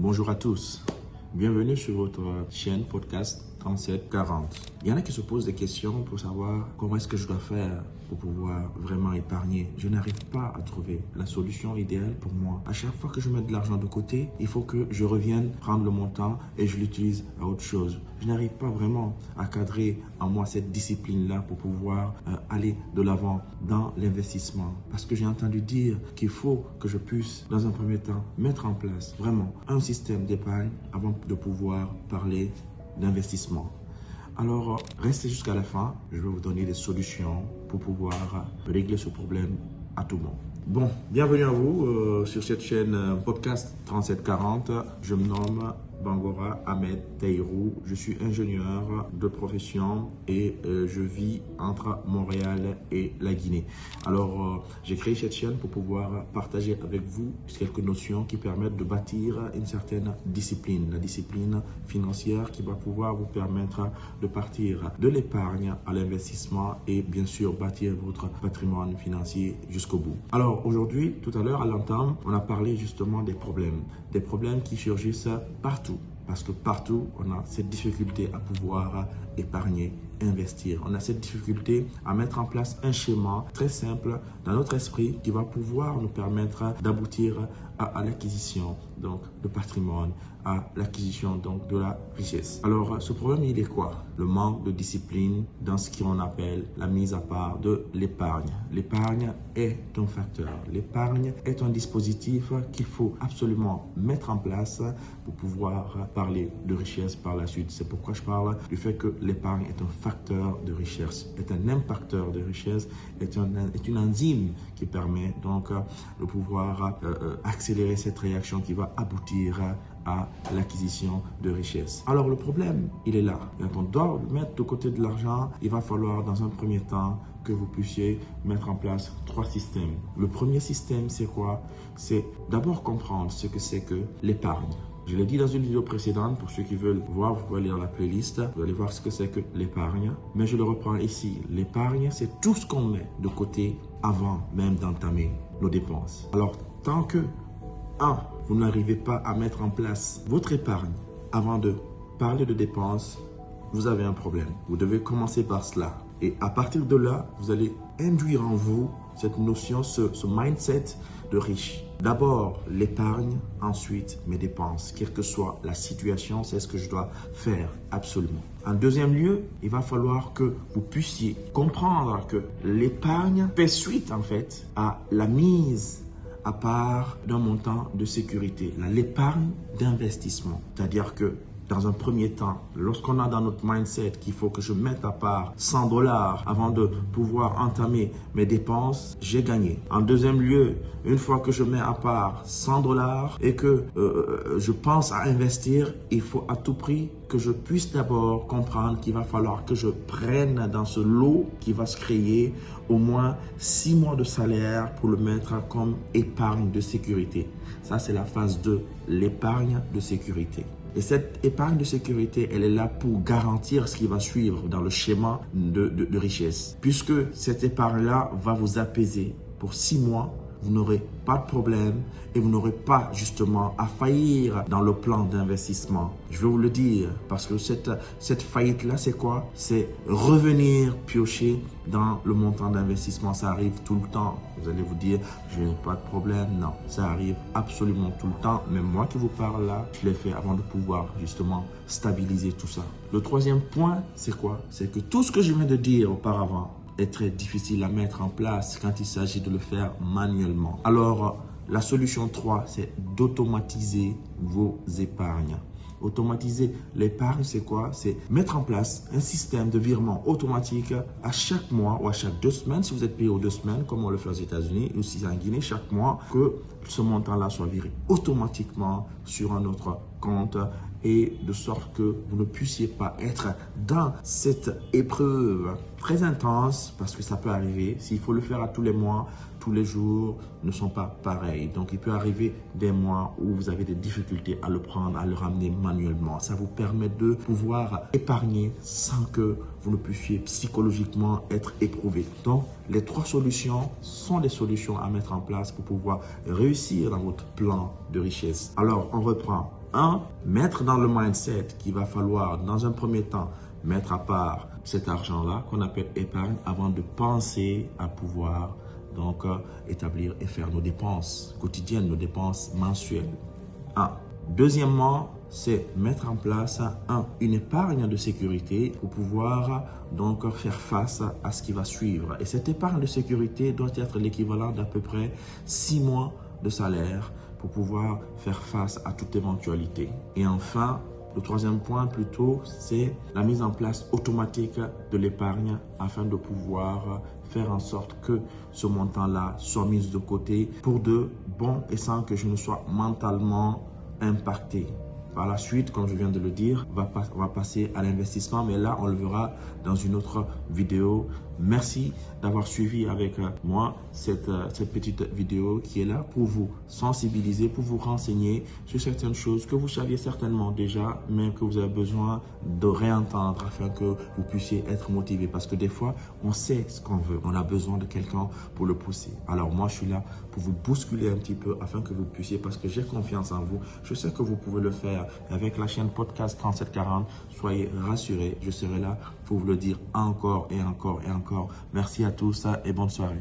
Bonjour à tous, bienvenue sur votre chaîne podcast 3740. Il y en a qui se posent des questions pour savoir comment est-ce que je dois faire pour pouvoir vraiment épargner. Je n'arrive pas à trouver la solution idéale pour moi. À chaque fois que je mets de l'argent de côté, il faut que je revienne prendre le montant et je l'utilise à autre chose. Je n'arrive pas vraiment à cadrer en moi cette discipline-là pour pouvoir aller de l'avant dans l'investissement. Parce que j'ai entendu dire qu'il faut que je puisse, dans un premier temps, mettre en place vraiment un système d'épargne avant de pouvoir parler d'investissement. Alors, restez jusqu'à la fin. Je vais vous donner des solutions pour pouvoir régler ce problème à tout moment. Bon, bienvenue à vous sur cette chaîne podcast 3740. Je me nomme Bangora Ahmed Taïrou. Je suis ingénieur de profession et je vis entre Montréal et la Guinée. Alors, j'ai créé cette chaîne pour pouvoir partager avec vous quelques notions qui permettent de bâtir une certaine discipline, la discipline financière qui va pouvoir vous permettre de partir de l'épargne à l'investissement et bien sûr bâtir votre patrimoine financier jusqu'au bout. Alors, aujourd'hui, tout à l'heure, à l'entame, on a parlé justement des problèmes qui surgissent partout. Parce que partout, on a cette difficulté à pouvoir épargner, investir. On a cette difficulté à mettre en place un schéma très simple dans notre esprit qui va pouvoir nous permettre d'aboutir à l'acquisition donc de patrimoine, à l'acquisition donc de la richesse. Alors, ce problème, il est quoi? Le manque de discipline dans ce qu'on appelle la mise à part de l'épargne. L'épargne est un facteur. L'épargne est un dispositif qu'il faut absolument mettre en place pour pouvoir parler de richesse par la suite. C'est pourquoi je parle du fait que l'épargne est un facteur de richesse, est un impacteur de richesse, est une enzyme qui permet donc de pouvoir accélérer cette réaction qui va aboutir à l'acquisition de richesse. Alors le problème, il est là. Quand on doit mettre de côté de l'argent, il va falloir dans un premier temps que vous puissiez mettre en place 3 systèmes. Le premier système, c'est quoi? C'est d'abord comprendre ce que c'est que l'épargne. Je l'ai dit dans une vidéo précédente, pour ceux qui veulent voir, vous pouvez lire la playlist, vous allez voir ce que c'est que l'épargne. Mais je le reprends ici. L'épargne, c'est tout ce qu'on met de côté avant même d'entamer nos dépenses. Alors, tant que vous n'arrivez pas à mettre en place votre épargne avant de parler de dépenses, vous avez un problème. Vous devez commencer par cela. Et à partir de là, vous allez induire en vous cette notion, ce mindset de riche. D'abord l'épargne, ensuite mes dépenses. Quelle que soit la situation, c'est ce que je dois faire absolument. En deuxième lieu, il va falloir que vous puissiez comprendre que l'épargne fait suite en fait à la mise à part d'un montant de sécurité, l'épargne d'investissement. C'est-à-dire que dans un premier temps, lorsqu'on a dans notre mindset qu'il faut que je mette à part $100 avant de pouvoir entamer mes dépenses, j'ai gagné. En deuxième lieu, une fois que je mets à part $100 et que je pense à investir, il faut à tout prix que je puisse d'abord comprendre qu'il va falloir que je prenne dans ce lot qui va se créer au moins 6 mois de salaire pour le mettre comme épargne de sécurité. Ça, c'est la phase 2, l'épargne de sécurité. Et cette épargne de sécurité, elle est là pour garantir ce qui va suivre dans le schéma de richesse. Puisque cette épargne-là va vous apaiser pour 6 mois, vous n'aurez pas de problème et vous n'aurez pas justement à faillir dans le plan d'investissement. Je vais vous le dire parce que cette faillite-là, c'est quoi? C'est revenir piocher dans le montant d'investissement. Ça arrive tout le temps. Vous allez vous dire, je n'ai pas de problème. Non, ça arrive absolument tout le temps. Même moi qui vous parle là, je l'ai fait avant de pouvoir justement stabiliser tout ça. Le troisième point, c'est quoi? C'est que tout ce que je viens de dire auparavant est très difficile à mettre en place quand il s'agit de le faire manuellement. Alors, la solution 3, c'est d'automatiser vos épargnes. Automatiser l'épargne, c'est quoi? C'est mettre en place un système de virement automatique à chaque mois ou à chaque 2 semaines, si vous êtes payé aux 2 semaines, comme on le fait aux États-Unis, ou si c'est en Guinée, chaque mois, que ce montant-là soit viré automatiquement sur un autre compte et de sorte que vous ne puissiez pas être dans cette épreuve très intense parce que ça peut arriver. S'il faut le faire à tous les mois, tous les jours ne sont pas pareils. Donc, il peut arriver des mois où vous avez des difficultés à le prendre, à le ramener manuellement. Ça vous permet de pouvoir épargner sans que vous ne puissiez psychologiquement être éprouvé. Donc, les 3 solutions sont des solutions à mettre en place pour pouvoir réussir dans votre plan de richesse. Alors, on reprend. Mettre dans le mindset qu'il va falloir, dans un premier temps, mettre à part cet argent-là qu'on appelle épargne avant de penser à pouvoir donc établir et faire nos dépenses quotidiennes, nos dépenses mensuelles. Deuxièmement, c'est mettre en place une épargne de sécurité pour pouvoir donc faire face à ce qui va suivre. Et cette épargne de sécurité doit être l'équivalent d'à peu près 6 mois de salaire pour pouvoir faire face à toute éventualité. Et enfin, le troisième point plutôt, c'est la mise en place automatique de l'épargne afin de pouvoir faire en sorte que ce montant-là soit mis de côté pour de bon et sans que je ne sois mentalement impacté. Par la suite, comme je viens de le dire, on va passer à l'investissement, mais là, on le verra dans une autre vidéo. Merci d'avoir suivi avec moi cette petite vidéo qui est là pour vous sensibiliser, pour vous renseigner sur certaines choses que vous saviez certainement déjà, mais que vous avez besoin de réentendre afin que vous puissiez être motivé. Parce que des fois, on sait ce qu'on veut. On a besoin de quelqu'un pour le pousser. Alors moi, je suis là pour vous bousculer un petit peu afin que vous puissiez, parce que j'ai confiance en vous. Je sais que vous pouvez le faire avec la chaîne Podcast 3740. Soyez rassurés, je serai là pour vous le dire encore et encore et encore. Merci à tous et bonne soirée.